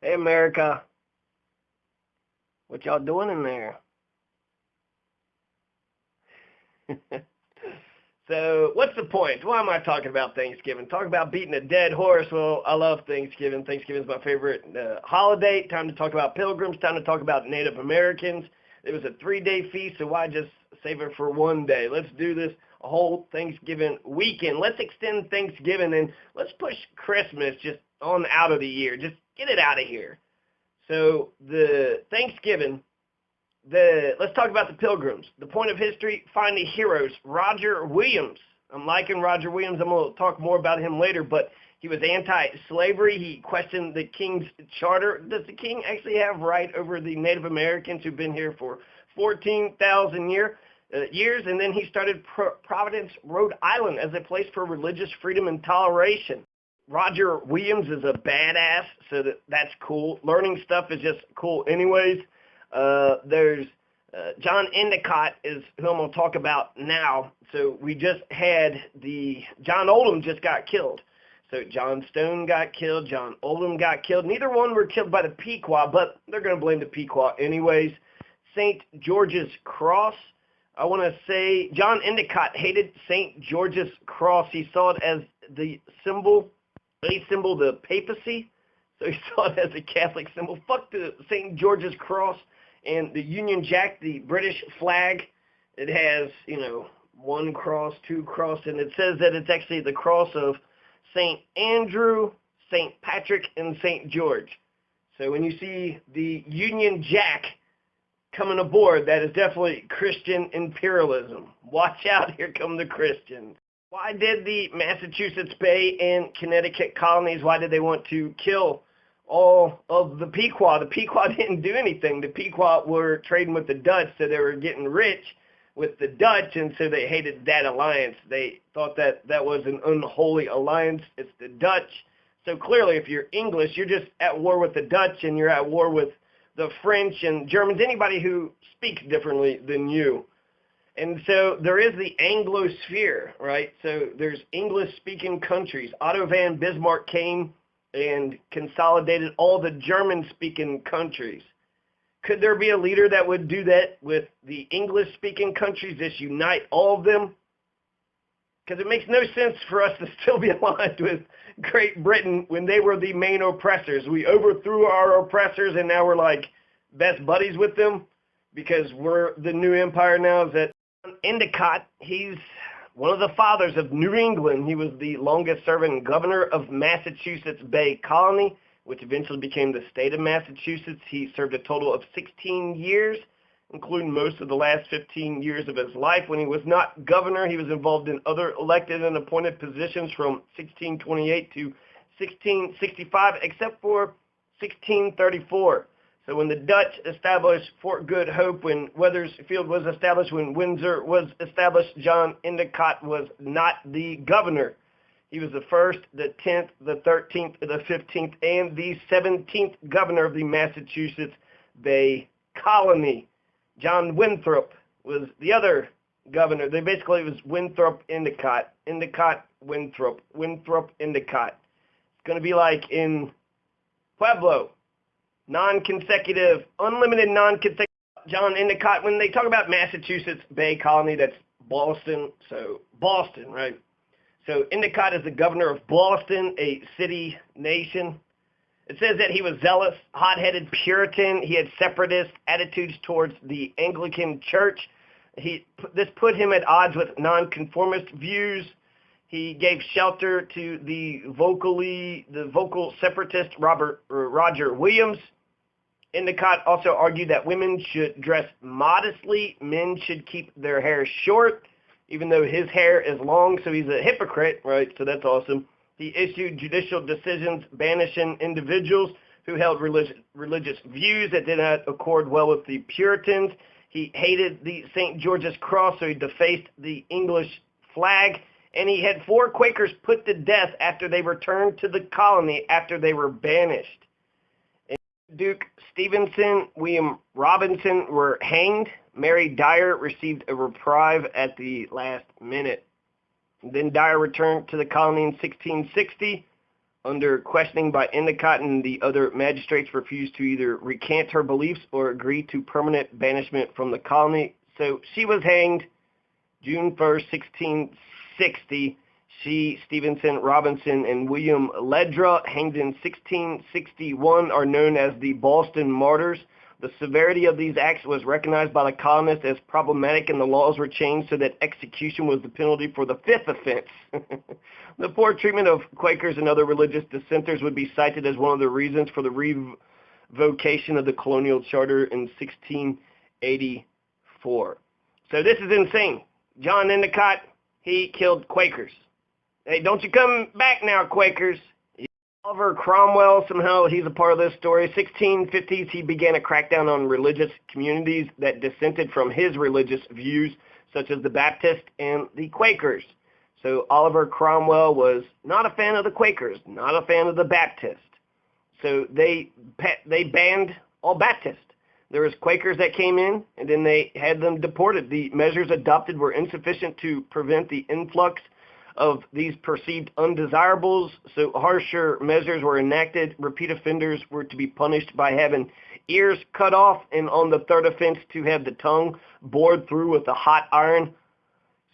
Hey, America. What y'all doing in there? So, what's the point? Why am I talking about Thanksgiving? Talk about beating a dead horse. Well, I love Thanksgiving. Thanksgiving is my favorite holiday. Time to talk about pilgrims. Time to talk about Native Americans. It was a 3-day feast, so why just save it for one day? Let's do this a whole Thanksgiving weekend. Let's extend Thanksgiving and let's push Christmas just on out of the year. Just get it out of here. So, the Thanksgiving let's talk about the Pilgrims. The point of history, find the heroes. Roger Williams. I'm liking Roger Williams. I'm going to talk more about him later, but he was anti-slavery. He questioned the king's charter. Does the king actually have right over the Native Americans who've been here for 14,000 years? And then he started Providence, Rhode Island as a place for religious freedom and toleration. Roger Williams is a badass, so that's cool. Learning stuff is just cool anyways. There's John Endecott is who I'm going to talk about now. So we just had John Oldham just got killed. So John Stone got killed, John Oldham got killed. Neither one were killed by the Pequot, but they're going to blame the Pequot anyways. St. George's Cross. I want to say John Endecott hated St. George's Cross. He saw it as the the papacy. So he saw it as a Catholic symbol. Fuck the St. George's Cross. And the Union Jack, the British flag, it has, one cross, two cross, and it says that it's actually the cross of St. Andrew, St. Patrick, and St. George. So when you see the Union Jack coming aboard, that is definitely Christian imperialism. Watch out, here come the Christians. Why did the Massachusetts Bay and Connecticut colonies, why did they want to kill all of the Pequot? The Pequot didn't do anything. The Pequot were trading with the Dutch, so they were getting rich with the Dutch, and so they hated that alliance. They thought that was an unholy alliance. It's the Dutch. So clearly, if you're English, you're just at war with the Dutch, and you're at war with the French and Germans, anybody who speaks differently than you. And so there is the Anglosphere, right? So there's English-speaking countries. Otto von Bismarck came and consolidated all the German-speaking countries. Could there be a leader that would do that with the English-speaking countries, just unite all of them? Because it makes no sense for us to still be aligned with Great Britain when they were the main oppressors. We overthrew our oppressors, and now we're like best buddies with them because we're the new empire now. Is that Endecott? He's one of the fathers of New England. He was the longest-serving governor of Massachusetts Bay Colony, which eventually became the state of Massachusetts. He served a total of 16 years, including most of the last 15 years of his life. When he was not governor, he was involved in other elected and appointed positions from 1628 to 1665, except for 1634. So when the Dutch established Fort Good Hope, when Wethersfield was established, when Windsor was established, John Endecott was not the governor. He was the 1st, the 10th, the 13th, the 15th, and the 17th governor of the Massachusetts Bay Colony. John Winthrop was the other governor. It was Winthrop Endecott. Endecott Winthrop. Winthrop Endecott. It's going to be like in Pueblo. Non-consecutive, unlimited non-consecutive. John Endecott, when they talk about Massachusetts Bay Colony, that's Boston. So Boston, right? So Endecott is the governor of Boston, a city nation. It says that he was zealous, hot-headed Puritan. He had separatist attitudes towards the Anglican Church. This put him at odds with nonconformist views. He gave shelter to the vocal separatist Roger Williams. Endecott also argued that women should dress modestly, men should keep their hair short, even though his hair is long, so he's a hypocrite, right? So that's awesome. He issued judicial decisions banishing individuals who held religious views that did not accord well with the Puritans. He hated the St. George's Cross, so he defaced the English flag. And he had 4 Quakers put to death after they returned to the colony after they were banished. And Duke Stevenson, William Robinson were hanged. Mary Dyer received a reprieve at the last minute. And then Dyer returned to the colony in 1660. Under questioning by Endecott and the other magistrates, refused to either recant her beliefs or agree to permanent banishment from the colony. So she was hanged June 1st, 1660. She, Stevenson, Robinson, and William Ledra, hanged in 1661, are known as the Boston Martyrs. The severity of these acts was recognized by the colonists as problematic, and the laws were changed so that execution was the penalty for the fifth offense. The poor treatment of Quakers and other religious dissenters would be cited as one of the reasons for the revocation of the colonial charter in 1684. So this is insane. John Endecott, he killed Quakers. Hey, don't you come back now, Quakers. Oliver Cromwell, somehow he's a part of this story. 1650s, he began a crackdown on religious communities that dissented from his religious views, such as the Baptist and the Quakers. So Oliver Cromwell was not a fan of the Quakers, not a fan of the Baptist. So they banned all Baptists. There was Quakers that came in, and then they had them deported. The measures adopted were insufficient to prevent the influx of these perceived undesirables, so harsher measures were enacted. Repeat offenders were to be punished by having ears cut off, and on the third offense to have the tongue bored through with a hot iron.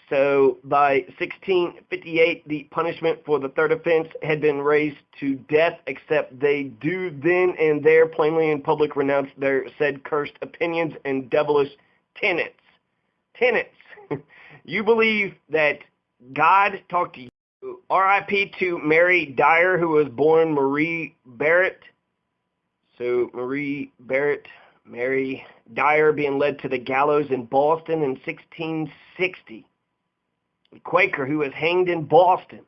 So by 1658, the punishment for the third offense had been raised to death, except they do then and there plainly in public renounce their said cursed opinions and devilish tenets. Tenets. You believe that God talked to you. R.I.P. to Mary Dyer, who was born Marie Barrett. So Marie Barrett, Mary Dyer, being led to the gallows in Boston in 1660. The Quaker who was hanged in Boston,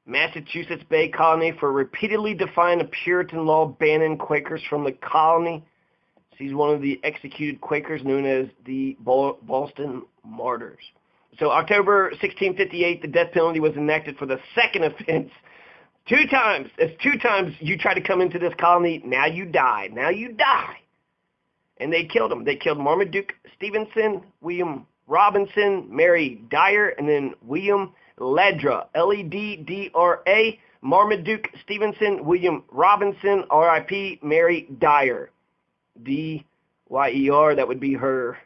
Massachusetts Bay Colony, for repeatedly defying a Puritan law banning Quakers from the colony. She's one of the executed Quakers known as the Boston Martyrs. So October 1658, the death penalty was enacted for the second offense. 2 times. It's 2 times you try to come into this colony, now you die. Now you die. And they killed him. They killed Marmaduke Stevenson, William Robinson, Mary Dyer, and then William Ledra, Leddra, Marmaduke Stevenson, William Robinson, R.I.P. Mary Dyer, D-Y-E-R, that would be her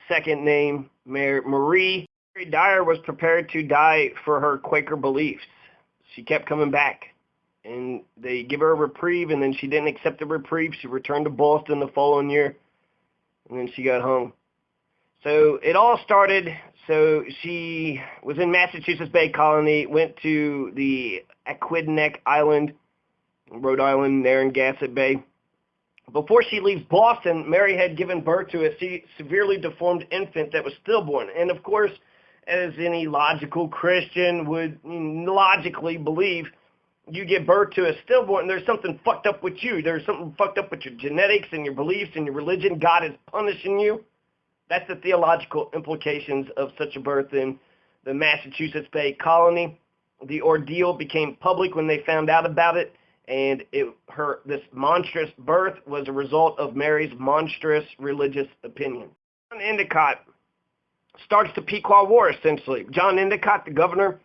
second name, Marie. Mary Dyer was prepared to die for her Quaker beliefs. She kept coming back, and they give her a reprieve, and then she didn't accept the reprieve. She returned to Boston the following year, and then she got hung. So it all started, so she was in Massachusetts Bay Colony, went to the Aquidneck Island, Rhode Island, Narragansett Bay. Before she leaves Boston, Mary had given birth to a severely deformed infant that was stillborn. And of course, as any logical Christian would logically believe, you give birth to a stillborn, there's something fucked up with you. There's something fucked up with your genetics and your beliefs and your religion. God is punishing you. That's the theological implications of such a birth in the Massachusetts Bay Colony. The ordeal became public when they found out about it, and this monstrous birth was a result of Mary's monstrous religious opinion. John Endecott starts the Pequot War, essentially. John Endecott, the governor,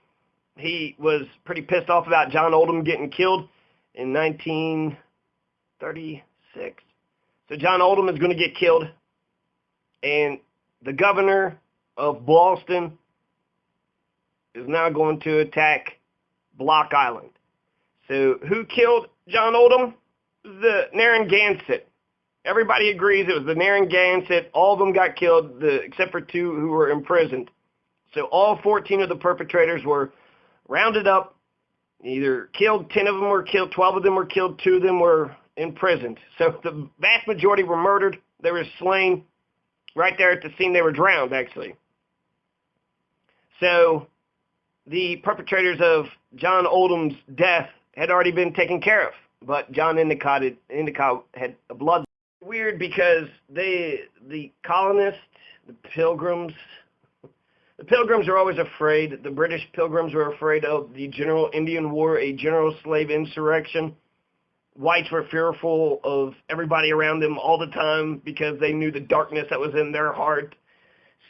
he was pretty pissed off about John Oldham getting killed in 1936. So John Oldham is going to get killed, and the governor of Boston is now going to attack Block Island. So who killed John Oldham? The Narragansett. Everybody agrees it was the Narragansett. All of them got killed, except for 2 who were imprisoned. So all 14 of the perpetrators were rounded up, either killed. 10 of them were killed, 12 of them were killed, 2 of them were imprisoned. So the vast majority were murdered. They were slain right there at the scene. They were drowned, actually. So the perpetrators of John Oldham's death had already been taken care of, but John Endecott had a blood. Weird because the colonists, the pilgrims are always afraid. The British pilgrims were afraid of the general Indian War, a general slave insurrection. Whites were fearful of everybody around them all the time because they knew the darkness that was in their heart.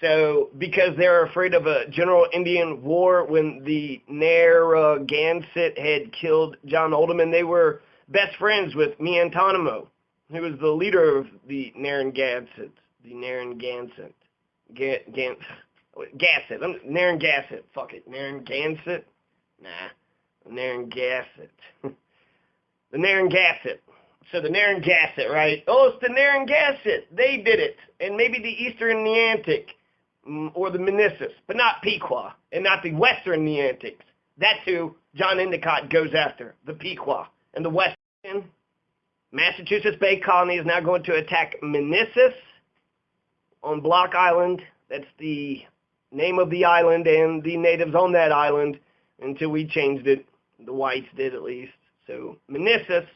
So, because they're afraid of a general Indian war when the Narragansett had killed John Oldham, and they were best friends with Miantanamo, who was the leader of the Narragansett. The Narragansett. Narragansett. Fuck it. Narragansett? Nah. Narragansett. The Narragansett. So the Narragansett, right? Oh, it's the Narragansett. They did it. And maybe the Eastern Neantic. Or the Mnissis, but not Pequot, and not the Western Neantics. That's who John Endecott goes after, the Pequot. And the Western Massachusetts Bay Colony is now going to attack Mnissis on Block Island. That's the name of the island and the natives on that island until we changed it. The whites did, at least. So Mnissis,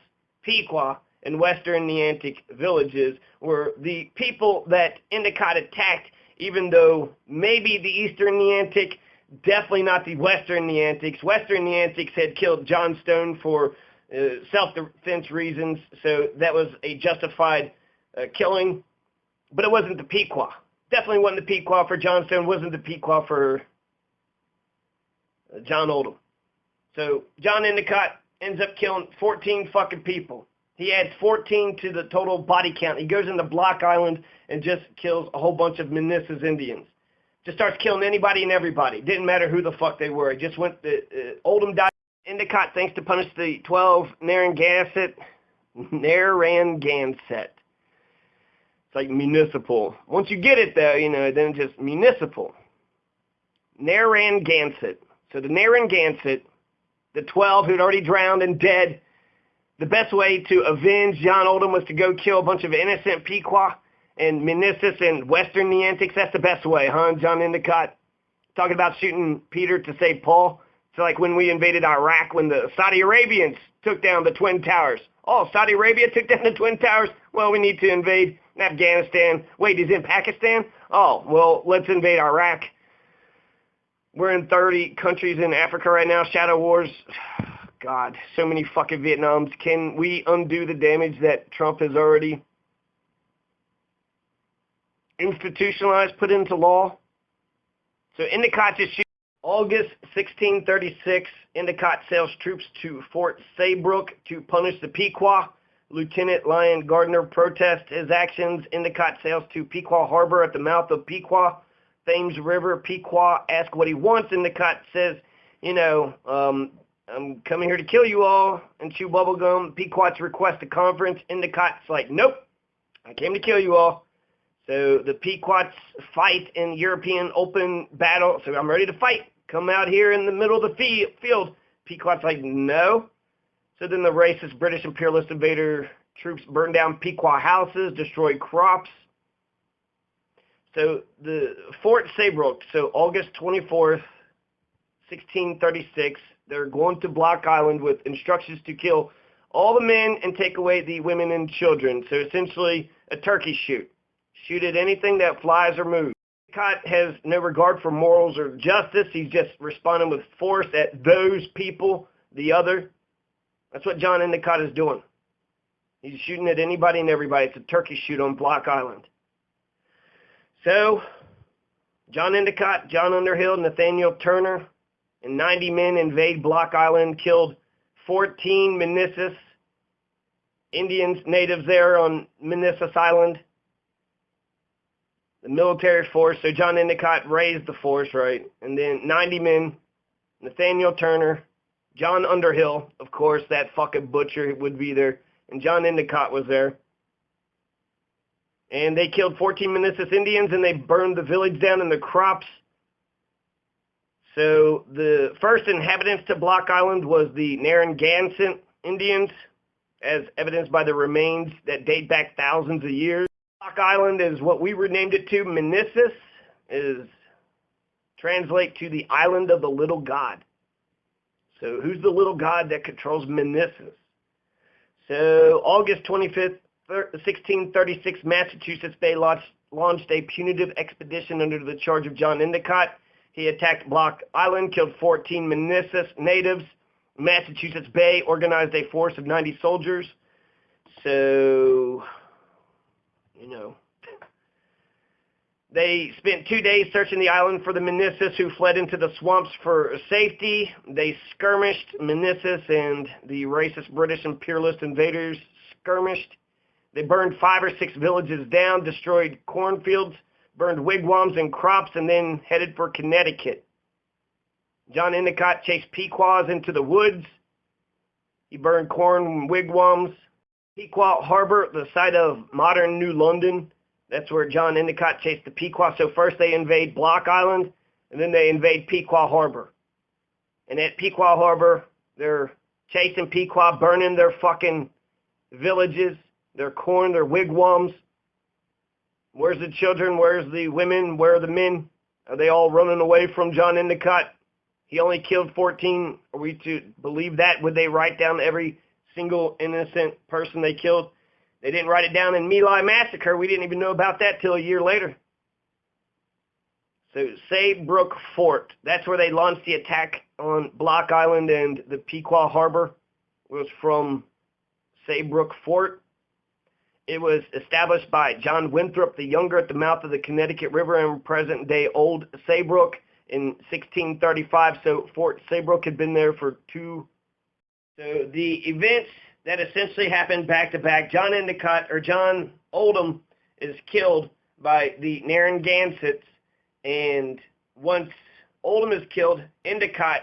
Pequot, and Western Neantic villages were the people that Endecott attacked, even though maybe the Eastern Neantic, definitely not the Western Neantics. Western Neantics had killed John Stone for self-defense reasons, so that was a justified killing. But it wasn't the Pequot. Definitely wasn't the Pequot for John Stone, wasn't the Pequot for John Oldham. So John Endecott ends up killing 14 fucking people. He adds 14 to the total body count. He goes into Block Island and just kills a whole bunch of Mnissis Indians. Just starts killing anybody and everybody. Didn't matter who the fuck they were. He just went, Oldham died. Endecott thinks to punish the 12 Narragansett. It's like municipal. Once you get it, though, then it's just municipal. Narragansett. So the Narragansett, the 12 who'd already drowned and dead, the best way to avenge John Oldham was to go kill a bunch of innocent Pequot and Mnissis and Western Neantics. That's the best way, huh, John Endecott? Talking about shooting Peter to save Paul. It's like when we invaded Iraq, when the Saudi Arabians took down the Twin Towers. Oh, Saudi Arabia took down the Twin Towers? Well, we need to invade Afghanistan. Wait, he's in Pakistan? Oh, well, let's invade Iraq. We're in 30 countries in Africa right now. Shadow Wars. God, so many fucking Vietnams. Can we undo the damage that Trump has already institutionalized, put into law? So Endecott just shoots. August 1636, Endecott sails troops to Fort Saybrook to punish the Pequot. Lieutenant Lyon Gardner protests his actions. Endecott sails to Pequot Harbor at the mouth of Pequot, Thames River. Pequot asks what he wants. Endecott says, I'm coming here to kill you all and chew bubblegum. Pequots request a conference. Endecott's like, nope, I came to kill you all. So the Pequots fight in European open battle. So I'm ready to fight. Come out here in the middle of the field. Pequot's like, no. So then the racist British imperialist invader troops burn down Pequot houses, destroy crops. So the Fort Saybrook, so August 24th, 1636, they're going to Block Island with instructions to kill all the men and take away the women and children. So essentially a turkey shoot. Shoot at anything that flies or moves. Endecott has no regard for morals or justice. He's just responding with force at those people, the other. That's what John Endecott is doing. He's shooting at anybody and everybody. It's a turkey shoot on Block Island. So, John Endecott, John Underhill, Nathaniel Turner, and 90 men invade Block Island, killed 14 Mnissis Indians, natives there on Mnissis Island. The military force, so John Endecott raised the force, right? And then 90 men, Nathaniel Turner, John Underhill, of course, that fucking butcher would be there, and John Endecott was there. And they killed 14 Mnissis Indians, and they burned the village down and the crops. So the first inhabitants to Block Island was the Narragansett Indians, as evidenced by the remains that date back thousands of years. Block Island is what we renamed it to. Mnissis is translate to the island of the little god. So who's the little god that controls Mnissis? So August 25th, 1636, Massachusetts Bay launched a punitive expedition under the charge of John Endecott. He attacked Block Island, killed 14 Mnissis natives. Massachusetts Bay organized a force of 90 soldiers. So, They spent 2 days searching the island for the Meneses, who fled into the swamps for safety. They skirmished. Meneses and the racist British imperialist invaders skirmished. They burned 5 or 6 villages down, destroyed cornfields, burned wigwams and crops, and then headed for Connecticut. John Endecott chased Pequots into the woods. He burned corn and wigwams. Pequot Harbor, the site of modern New London. That's where John Endecott chased the Pequot. So first they invade Block Island, and then they invade Pequot Harbor. And at Pequot Harbor, they're chasing Pequot, burning their fucking villages, their corn, their wigwams. Where's the children? Where's the women? Where are the men? Are they all running away from John Endecott? He only killed 14. Are we to believe that? Would they write down every single innocent person they killed? They didn't write it down in My Lai Massacre. We didn't even know about that till a year later. So Saybrook Fort, that's where they launched the attack on Block Island, and the Pequot Harbor was from Saybrook Fort. It was established by John Winthrop the Younger at the mouth of the Connecticut River in present-day Old Saybrook in 1635. So Fort Saybrook had been there for So the events that essentially happened back-to-back, John Oldham is killed by the Narragansetts, and once Oldham is killed, Endecott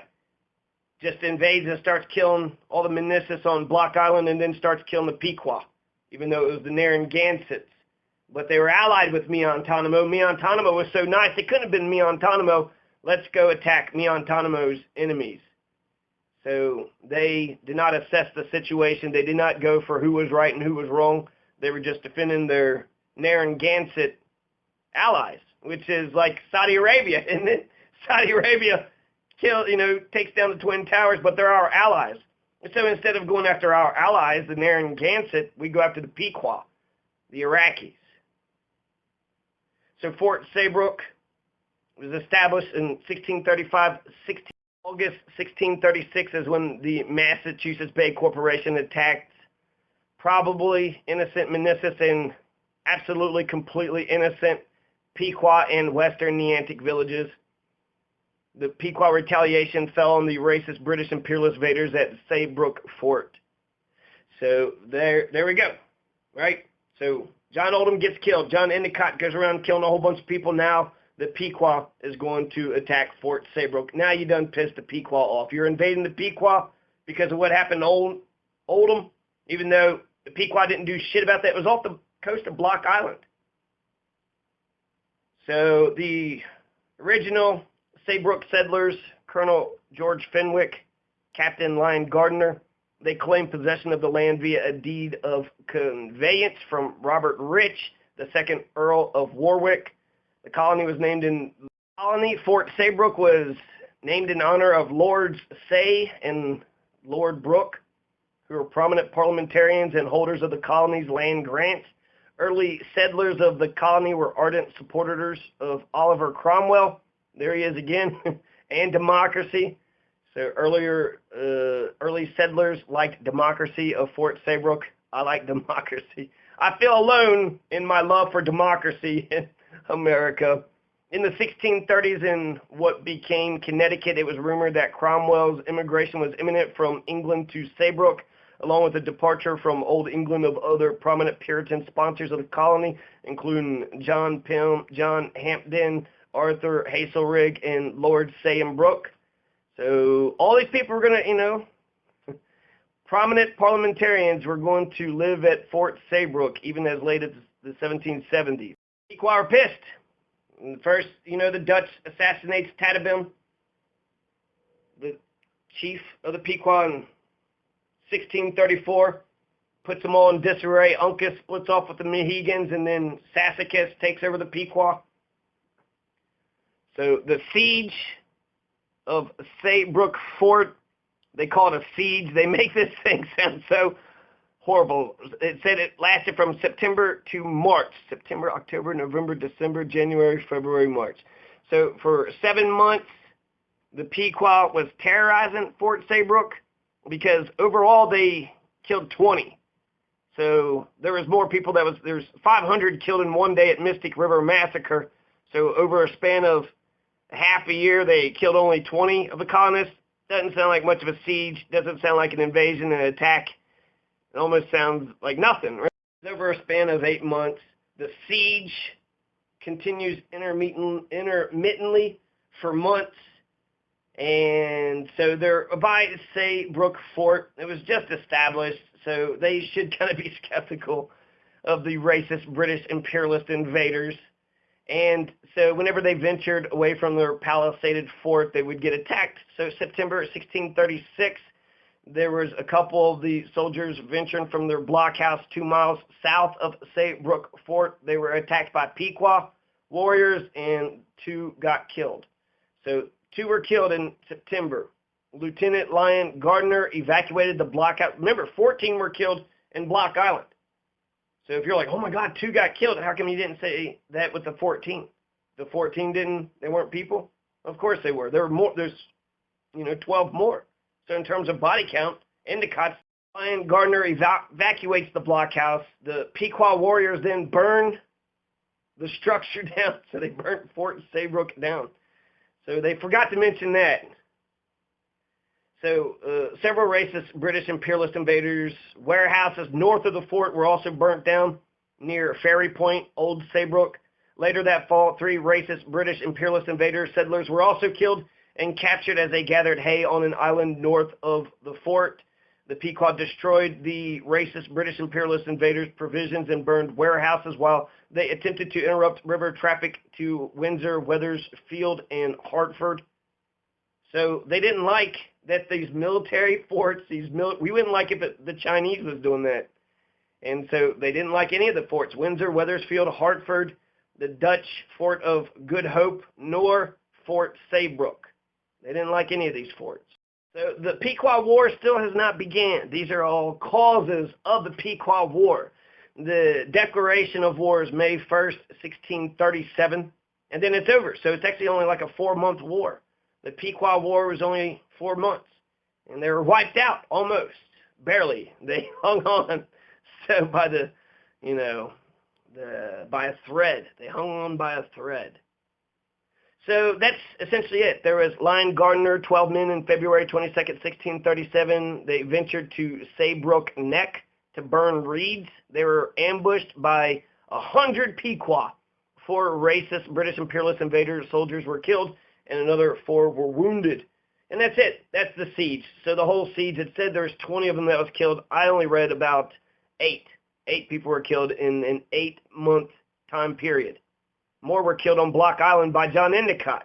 just invades and starts killing all the Meneses on Block Island, and then starts killing the Pequot, even though it was the Narragansetts. But they were allied with Miantonimo. Miantonimo was so nice, it couldn't have been Miantonimo. Let's go attack Miantonimo's enemies. So they did not assess the situation. They did not go for who was right and who was wrong. They were just defending their Narragansett allies, which is like Saudi Arabia. And then Saudi Arabia takes down the Twin Towers, but they're our allies. And so instead of going after our allies, the Narragansett, we go after the Pequot, the Iraqis. So Fort Saybrook was established in 1635. August 1636 is when the Massachusetts Bay Corporation attacked probably innocent Meneses and absolutely completely innocent Pequot and Western Neantic villages. The Pequot retaliation fell on the racist British imperialist invaders at Saybrook Fort. So there we go, right? So John Oldham gets killed. John Endecott goes around killing a whole bunch of people. Now the Pequot is going to attack Fort Saybrook. Now you done pissed the Pequot off. You're invading the Pequot because of what happened to Oldham, even though the Pequot didn't do shit about that. It was off the coast of Block Island. So the original Saybrook settlers, Colonel George Fenwick, Captain Lyon Gardner, they claimed possession of the land via a deed of conveyance from Robert Rich, the second Earl of Warwick. The colony was named Fort Saybrook was named in honor of Lords Say and Lord Brooke, who were prominent parliamentarians and holders of the colony's land grants. Early settlers of the colony were ardent supporters of Oliver Cromwell. There he is again, and democracy. So early settlers liked democracy of Fort Saybrook. I like democracy. I feel alone in my love for democracy in America. In the 1630s, in what became Connecticut, it was rumored that Cromwell's immigration was imminent from England to Saybrook, along with the departure from Old England of other prominent Puritan sponsors of the colony, including John Pym, John Hampden, Arthur Hazelrig, and Lord Saybrook. So all these people were going to, prominent parliamentarians were going to live at Fort Saybrook even as late as the 1770s. Pequot are pissed. First, the Dutch assassinates Tadabim, the chief of the Pequot, in 1634, puts them all in disarray. Uncas splits off with the Mohegans, and then Sassacus takes over the Pequot. So the siege of Saybrook Fort, they call it a siege. They make this thing sound so horrible. It said it lasted from September to March. September, October, November, December, January, February, March. So for 7 months, the Pequot was terrorizing Fort Saybrook because overall they killed 20. So there was more people there's 500 killed in one day at Mystic River Massacre. So over a span of half a year, they killed only 20 of the colonists. Doesn't sound like much of a siege. Doesn't sound like an invasion, an attack. It almost sounds like nothing. Right? Over a span of 8 months, the siege continues intermittently for months. And so they're by Saybrook Fort. It was just established, so they should kind of be skeptical of the racist British imperialist invaders. And so whenever they ventured away from their palisaded fort, they would get attacked. So September 1636, there was a couple of the soldiers venturing from their blockhouse 2 miles south of Saybrook Fort. They were attacked by Pequot warriors, and 2 got killed. So 2 were killed in September. Lieutenant Lyon Gardner evacuated the blockhouse. Remember, 14 were killed in Block Island. So if you're like, oh my God, 2 got killed, how come you didn't say that with the 14? The 14 didn't, they weren't people? Of course they were. There were more, there's, 12 more. So in terms of body count, Endecott, Lyon Gardner evacuates the blockhouse. The Pequot warriors then burn the structure down. So they burnt Fort Saybrook down. So they forgot to mention that. So several racist British imperialist invaders' warehouses north of the fort were also burnt down near Ferry Point, Old Saybrook. Later that fall, 3 racist British imperialist invader settlers were also killed and captured as they gathered hay on an island north of the fort. The Pequot destroyed the racist British imperialist invaders' provisions and burned warehouses while they attempted to interrupt river traffic to Windsor, Wethersfield, and Hartford. So they didn't like that these military forts, we wouldn't like if the Chinese was doing that. And so they didn't like any of the forts, Windsor, Wethersfield, Hartford, the Dutch Fort of Good Hope, nor Fort Saybrook. They didn't like any of these forts. So the Pequot War still has not began. These are all causes of the Pequot War. The declaration of war is May 1st, 1637, and then it's over. So it's actually only like a 4-month war. The Pequot War was only 4 months, and they were wiped out almost, barely. They hung on, so by by a thread. They hung on by a thread. So that's essentially it. There was Lyon Gardner, 12 men in February 22nd, 1637. They ventured to Saybrook Neck to burn reeds. They were ambushed by 100 Pequot. 4 racist British imperialist invader soldiers were killed, and another 4 were wounded. And that's it. That's the siege. So the whole siege, it said there was 20 of them that was killed. I only read about 8. 8 people were killed in an 8-month time period. More were killed on Block Island by John Endecott.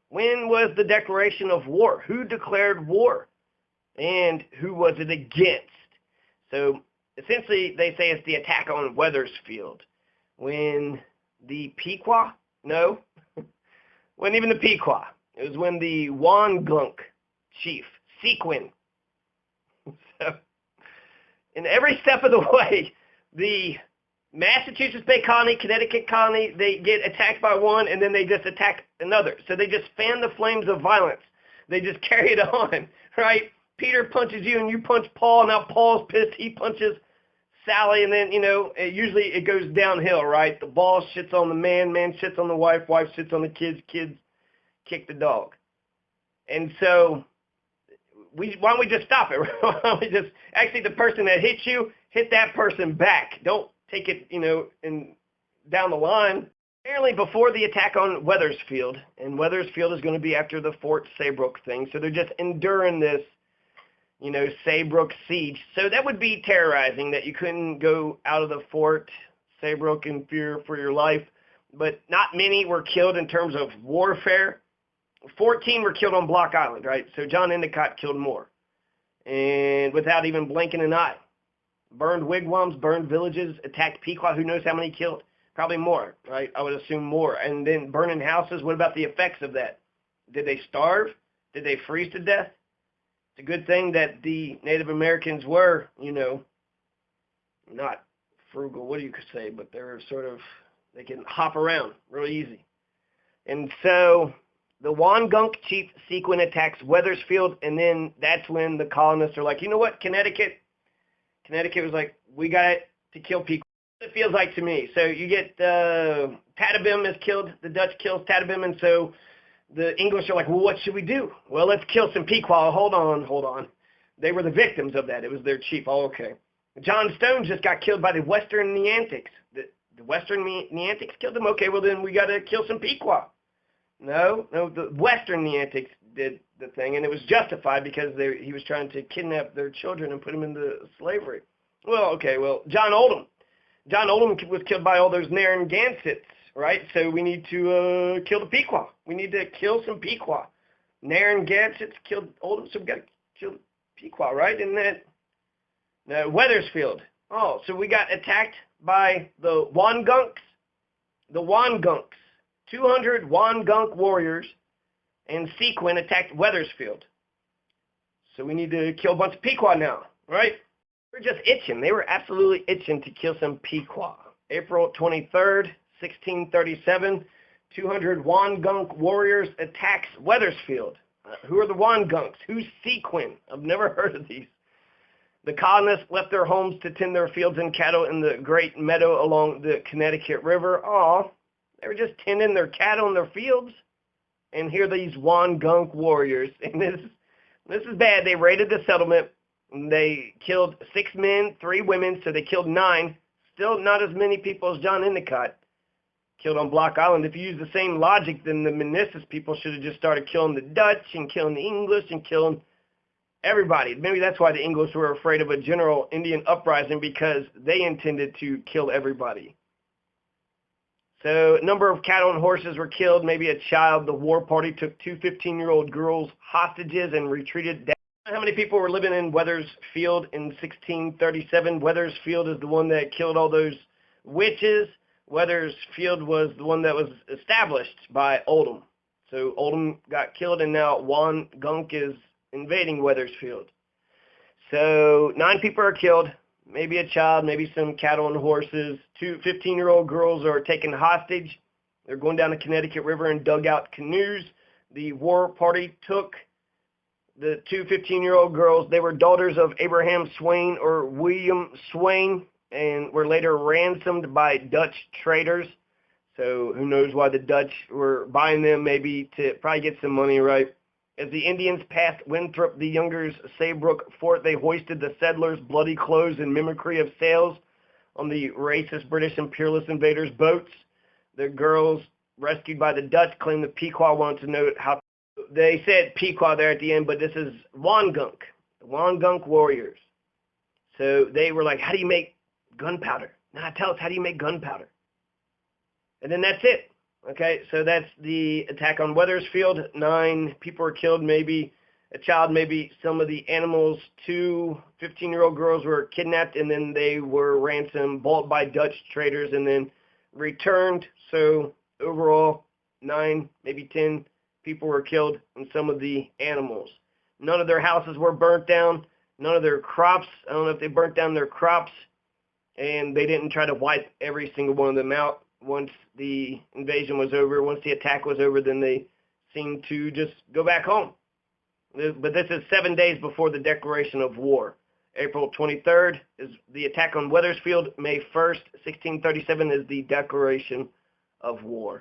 When was the declaration of war? Who declared war? And who was it against? So essentially, they say it's the attack on Wethersfield. When the Pequot? No. Wasn't even the Pequot. It was when the Wogunks chief, Sequin. So, in every step of the way, the Massachusetts Bay Colony, Connecticut Colony, they get attacked by one, and then they just attack another. So they just fan the flames of violence. They just carry it on, right? Peter punches you, and you punch Paul. Now Paul's pissed. He punches Sally, and then, usually it goes downhill, right? The boss shits on the man shits on the wife shits on the kids kick the dog. And so why don't we just stop it? Why don't we just, actually, the person that hits you, hit that person back. Don't take it, and down the line. Apparently before the attack on Wethersfield, and Wethersfield is going to be after the Fort Saybrook thing, so they're just enduring this, Saybrook siege. So that would be terrorizing, that you couldn't go out of the Fort Saybrook in fear for your life. But not many were killed in terms of warfare. 14 were killed on Block Island, right? So John Endecott killed more. And without even blinking an eye. Burned wigwams, burned villages, attacked Pequot. Who knows how many killed? Probably more, right? I would assume more. And then burning houses. What about the effects of that? Did they starve? Did they freeze to death? It's a good thing that the Native Americans were, not frugal, what do you say, but they're they can hop around really easy. And so the Wogunks chief Sequin attacks Wethersfield, and then that's when the colonists are like, you know what, Connecticut was like, we got to kill Pequot. It feels like to me. So you get Tadabim is killed. The Dutch kills Tadabim, and so the English are like, well, what should we do? Well, let's kill some Pequot. Hold on. They were the victims of that. It was their chief. Oh, okay. John Stone just got killed by the Western Neantics. The Western Neantics killed them? Okay, well, then we got to kill some Pequot. No, the Western Neantics did the thing, and it was justified because he was trying to kidnap their children and put them into slavery. Well, okay, John Oldham. John Oldham was killed by all those Narragansetts, right? So we need to kill the Pequot. We need to kill some Pequot. Narragansetts killed Oldham, so we got to kill Pequot, right? And that Wethersfield. Oh, so we got attacked by the Wogunks. The Wogunks. 200 Wongunk warriors and Sequin attacked Wethersfield. So we need to kill a bunch of Pequot now, right? We're just itching. They were absolutely itching to kill some Pequot. April 23rd, 1637, 200 Wongunk warriors attacks Wethersfield. Who are the Wogunks? Who's Sequin? I've never heard of these. The colonists left their homes to tend their fields and cattle in the great meadow along the Connecticut River. They were just tending their cattle in their fields. And here are these Wongunk warriors. And this is bad. They raided the settlement. And they killed 6 men, 3 women, so they killed 9. Still not as many people as John Endecott killed on Block Island. If you use the same logic, then the Manassas people should have just started killing the Dutch and killing the English and killing everybody. Maybe that's why the English were afraid of a general Indian uprising, because they intended to kill everybody. So a number of cattle and horses were killed, maybe a child. The war party took 2 15-year-old girls hostages and retreated down. How many people were living in Wethersfield in 1637? Wethersfield is the one that killed all those witches. Wethersfield was the one that was established by Oldham. So Oldham got killed, and now Wogunks is invading Wethersfield. So 9 people are killed, maybe a child, maybe some cattle and horses. 2 15-year-old girls are taken hostage. They're going down the Connecticut River in dugout canoes. The war party took the 2 15-year-old girls. They were daughters of Abraham Swain or William Swain, and were later ransomed by Dutch traders. So who knows why the Dutch were buying them, maybe to probably get some money, right? As the Indians passed Winthrop the Younger's Saybrook fort, they hoisted the settlers' bloody clothes in mimicry of sails on the racist British imperialist invaders' boats. The girls rescued by the Dutch claimed the Pequot wanted to know how. They said Pequot there at the end, but this is Wongunk, the Wongunk warriors. So they were like, how do you make gunpowder? Now tell us, how do you make gunpowder? And then that's it. Okay, so that's the attack on Wethersfield. 9 people were killed, maybe a child, maybe some of the animals. 2 15-year-old girls were kidnapped, and then they were ransomed, bought by Dutch traders, and then returned. So overall, 9, maybe 10 people were killed, and some of the animals. None of their houses were burnt down. None of their crops. I don't know if they burnt down their crops, and they didn't try to wipe every single one of them out. Once the invasion was over, once the attack was over, then they seemed to just go back home. But this is 7 days before the declaration of war. April 23rd is the attack on Wethersfield. May 1st, 1637 is the declaration of war.